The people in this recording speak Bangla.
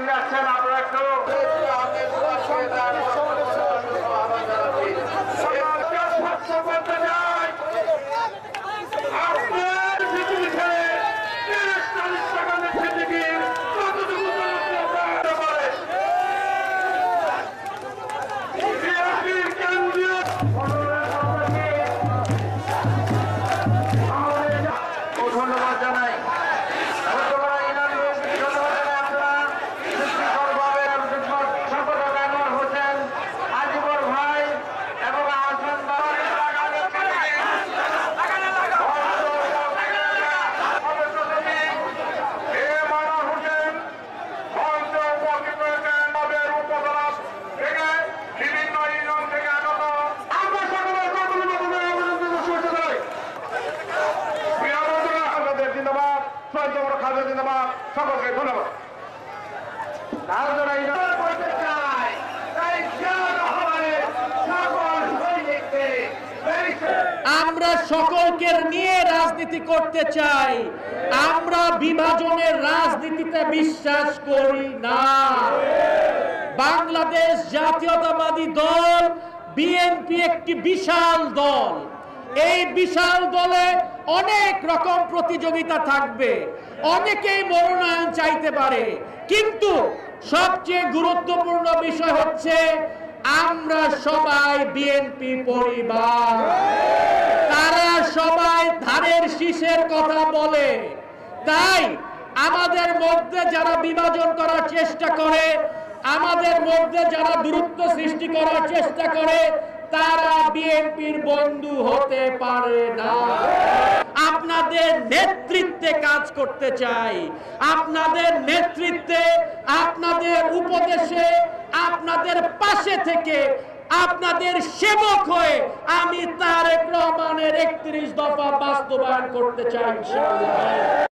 যাচ্ছেন আপনারা একটু ধন্যবাদ জানাই। সকলকে ধন্যবাদ। আমরা সকলকে নিয়ে রাজনীতি করতে চাই। আমরা বিভাজনের রাজনীতিতে বিশ্বাস করি না। বাংলাদেশ জাতীয়তাবাদী দল বিএনপি একটি বিশাল দল। এই বিশাল দলে অনেক রকম প্রতিযোগিতা থাকবে, অনেকেই মনোনয়ন চাইতে পারে, কিন্তু সবচেয়ে গুরুত্বপূর্ণ বিষয় হচ্ছে আমরা সবাই বিএনপি পরিবার। তারা সবাই ধানের শীষের কথা বলে, তাই আমাদের মধ্যে যারা বিভাজন করার চেষ্টা করে, আমাদের মধ্যে যারা দূরত্ব সৃষ্টি করার চেষ্টা করে, তারা বিএনপির বন্ধু হতে পারে না। আপনাদের নেতৃত্বে কাজ করতে চাই, আপনাদের নেতৃত্বে, আপনাদের উপদেশে, আপনাদের পাশে থেকে, আপনাদের সেবক হয়ে আমি তারেক রহমানের 31 দফা বাস্তবায়ন করতে চাই ইনশাআল্লাহ।